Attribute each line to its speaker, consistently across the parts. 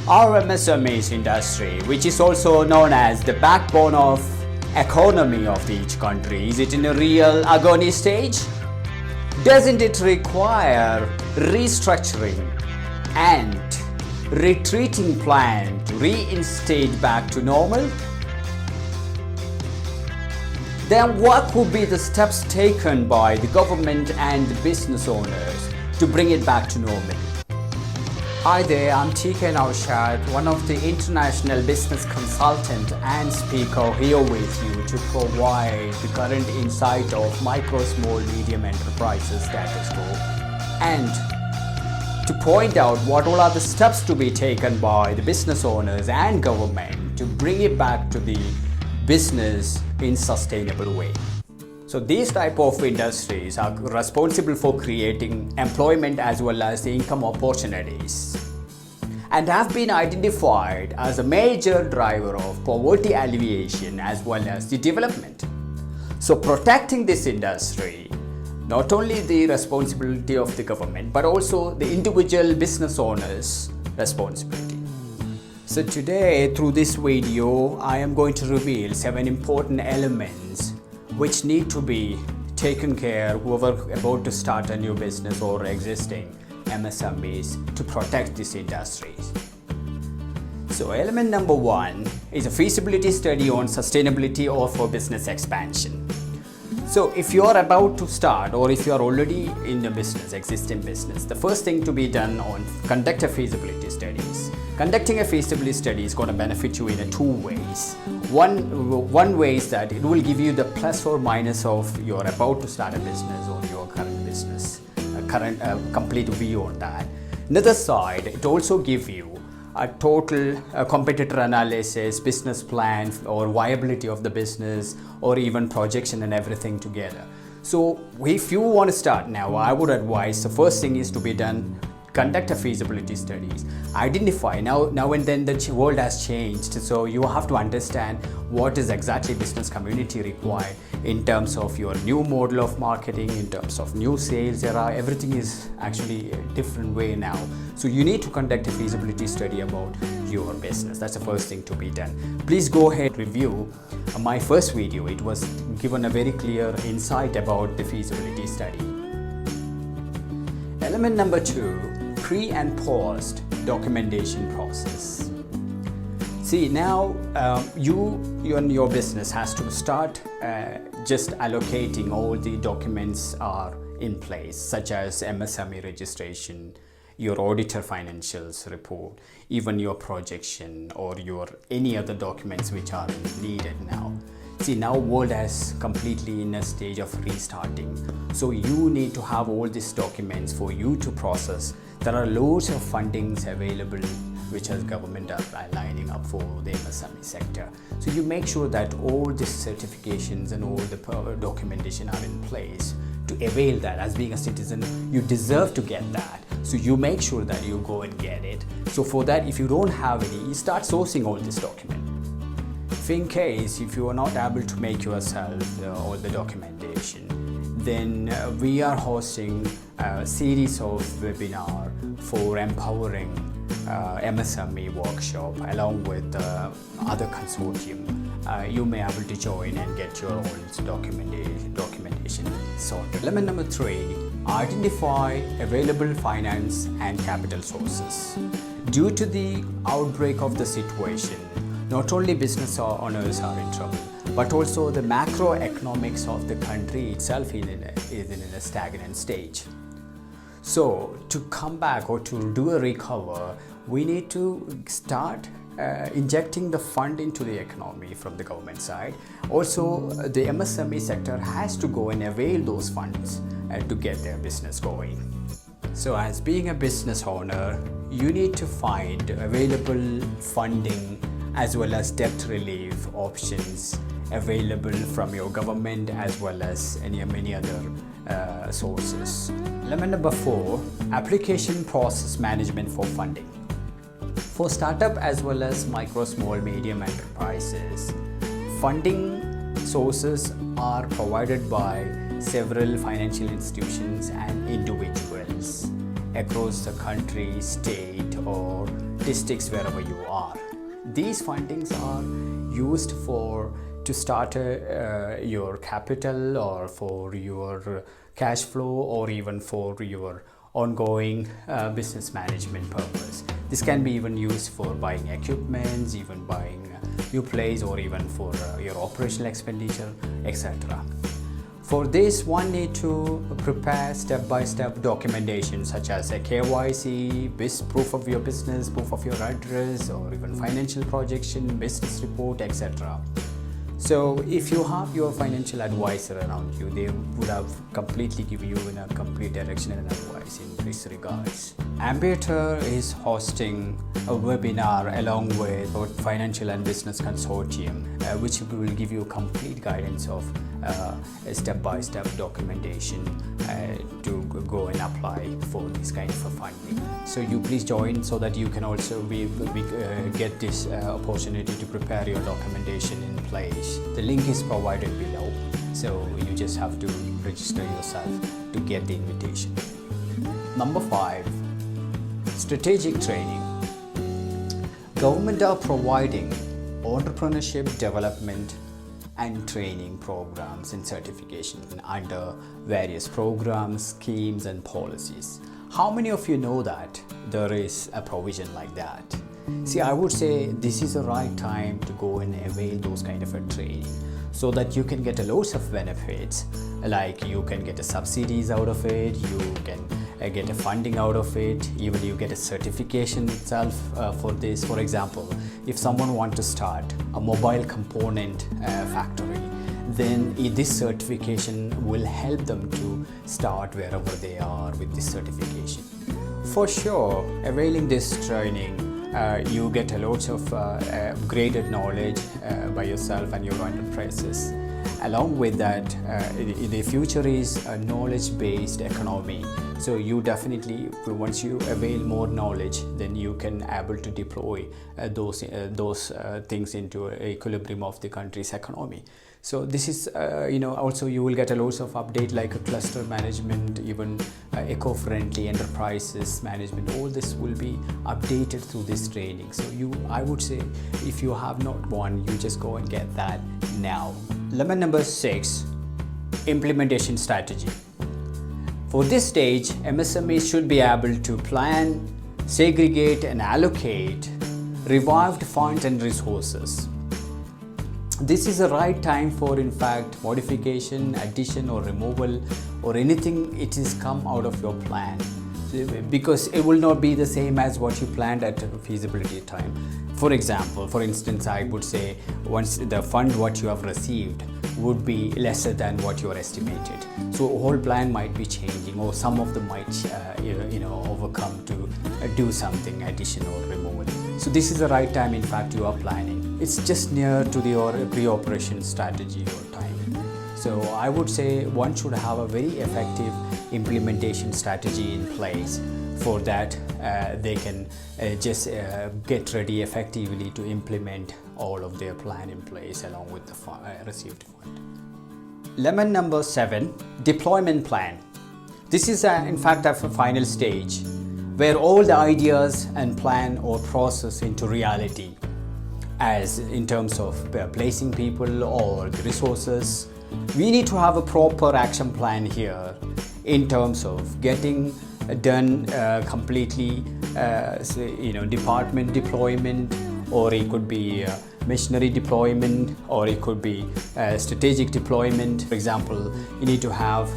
Speaker 1: Our MSMEs industry, which is also known as the backbone of economy of each country, is it in a real agony stage? Doesn't it require restructuring and retreating plan to reinstate back to normal? Then what could be the steps taken by the government and the business owners to bring it back to normal? Hi there, I'm TK Naushad, one of the international business consultant and speaker here with you to provide the current insight of micro, small, medium enterprises status quo and to point out what all are the steps to be taken by the business owners and government to bring it back to the business in sustainable way. So these type of industries are responsible for creating employment as well as the income opportunities and have been identified as a major driver of poverty alleviation as well as the development. So protecting this industry, not only the responsibility of the government but also the individual business owners' responsibility. So today through this video I am going to reveal 7 important elements which need to be taken care whoever about to start a new business or existing MSMEs to protect these industries. So element number 1 is a feasibility study on sustainability or for business expansion. So if you are about to start or if you are already in the business, existing business, the first thing to be done on conduct a feasibility studies. Conducting a feasibility study is going to benefit you in 2 ways. One way is that it will give you the plus or minus of you're about to start a business or your current business, complete view on that. Another side, it also gives you a total competitor analysis, business plan or viability of the business or even projection and everything together. So if you want to start now, I would advise the first thing is to be done. Conduct a feasibility studies, identify now and then the world has changed, so you have to understand what is exactly business community required in terms of your new model of marketing, in terms of new sales era. Everything is actually a different way now, so you need to conduct a feasibility study about your business. That's the first thing to be done. Please go ahead review my first video. It was given a very clear insight about the feasibility study. Element number 2, pre and post documentation process. See, now you and your business has to start just allocating all the documents are in place, such as MSME registration, your auditor financials report, even your projection or your any other documents which are needed now. See, now world has completely in a stage of restarting, so you need to have all these documents for you to process. There are loads of fundings available which as government are lining up for the MSME sector, so you make sure that all the certifications and all the documentation are in place to avail that. As being a citizen, you deserve to get that, so you make sure that you go and get it. So for that, if you don't have any, you start sourcing all this document. In case if you are not able to make yourself all the documentation, then we are hosting a series of webinar for empowering MSME workshop along with other consortium. You may able to join and get your own documentation sorted. Element number 3, identify available finance and capital sources. Due to the outbreak of the situation, not only business owners are in trouble, but also the macroeconomics of the country itself is in a stagnant stage. So to come back or to do a recover, we need to start injecting the fund into the economy from the government side. Also, the MSME sector has to go and avail those funds to get their business going. So as being a business owner, you need to find available funding as well as debt relief options available from your government as well as many other sources. Element number 4, application process management for funding. For startup as well as micro, small, medium enterprises, funding sources are provided by several financial institutions and individuals across the country, state or statistics wherever you are. These fundings are used to start your capital, or for your cash flow, or even for your ongoing business management purpose. This can be even used for buying equipments, even buying new place, or even for your operational expenditure, etc. For this, one need to prepare step-by-step documentation such as a KYC, proof of your business, proof of your address, or even financial projection, business report, etc. So if you have your financial advisor around you, they would have completely give you in a complete direction and advice in this regards. Ambeter is hosting a webinar along with both Financial and Business Consortium, which will give you complete guidance of a step-by-step documentation to go and apply for this kind of a funding. So you please join so that you can also get this opportunity to prepare your documentation in place. The link is provided below, so you just have to register yourself to get the invitation. Number 5, strategic training. Government are providing entrepreneurship development and training programs and certification under various programs, schemes and policies. How many of you know that there is a provision like that? See, I would say this is the right time to go and avail those kind of a training, so that you can get a loads of benefits, like you can get a subsidies out of it, you can get a funding out of it, even you get a certification itself for this. For example, if someone wants to start a mobile component factory, then this certification will help them to start wherever they are with this certification. For sure, availing this training, you get a lot of graded knowledge by yourself and your enterprises. Along with that, the future is a knowledge-based economy. So you definitely, once you avail more knowledge, then you can able to deploy those things into equilibrium of the country's economy. So this is, also you will get a lots of update like a cluster management, even eco-friendly enterprises management. All this will be updated through this training. So I would say, if you have not one, you just go and get that now. Lemon number 6, implementation strategy. For this stage, MSMEs should be able to plan, segregate and allocate revived funds and resources. This is the right time for, in fact, modification, addition or removal or anything it is come out of your plan, because it will not be the same as what you planned at feasibility time. For instance, I would say once the fund what you have received would be lesser than what you are estimated. So whole plan might be changing, or some of them might overcome to do something addition or removal. So this is the right time, in fact, you are planning. It's just near to your pre-operation strategy or time. So I would say one should have a very effective implementation strategy in place. For that, they can just get ready effectively to implement all of their plan in place along with the received fund. Lemon number 7, deployment plan. This is in fact a final stage where all the ideas and plan or process into reality, as in terms of placing people or the resources. We need to have a proper action plan here in terms of getting done completely, department deployment, or it could be machinery deployment, or it could be strategic deployment. For example, you need to have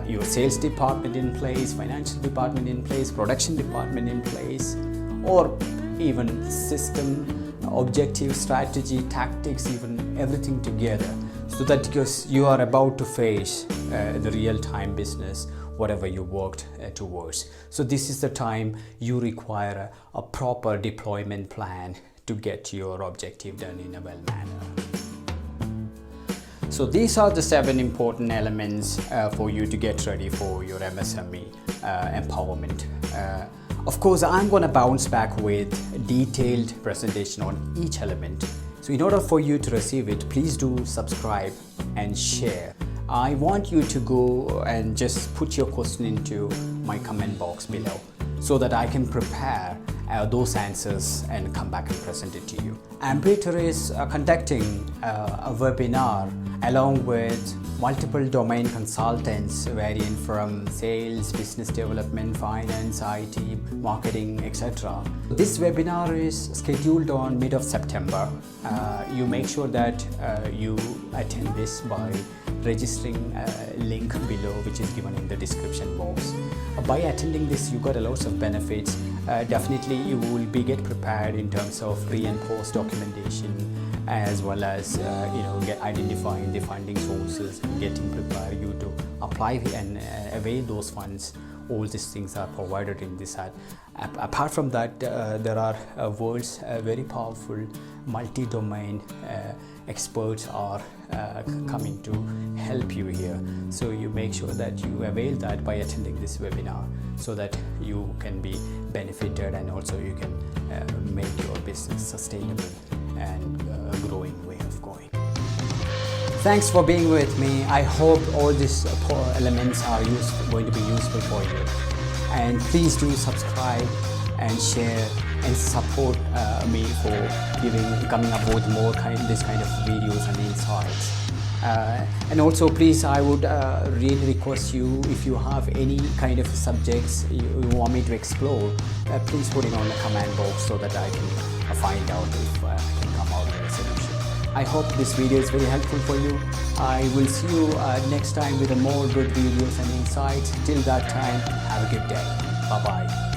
Speaker 1: your sales department in place, financial department in place, production department in place, or even system, objective, strategy, tactics, even everything together, so that because you are about to face the real-time business, whatever you worked towards. So this is the time you require a proper deployment plan to get your objective done in a well manner. So these are the 7 important elements for you to get ready for your MSME empowerment. Of course, I'm going to bounce back with a detailed presentation on each element. So in order for you to receive it, please do subscribe and share. I want you to go and just put your question into my comment box below, so that I can prepare those answers and come back and present it to you. Ambeater is conducting a webinar along with multiple domain consultants varying from sales, business development, finance, IT, marketing, etc. This webinar is scheduled on mid of September. You make sure that you attend this by registering a link below, which is given in the description box. By attending this, you got a lot of benefits. Definitely you will get prepared in terms of pre and post documentation, as well as identifying the funding sources and getting prepared you to apply and avail those funds. All these things are provided in this ad. Apart from that, there are world's very powerful multi-domain experts are coming to help you here. So you make sure that you avail that by attending this webinar, so that you can be benefited and also you can make your business sustainable and growing way of going. Thanks for being with me. I hope all these elements are going to be useful for you. And please do subscribe and share and support me for coming up with more this kind of videos and insights. And also, please, I would really request you, if you have any kind of subjects you want me to explore, please put it on the comment box so that I can find out if I can come out with a solution. I hope this video is very helpful for you. I will see you next time with more good videos and insights. Till that time, have a good day. Bye-bye.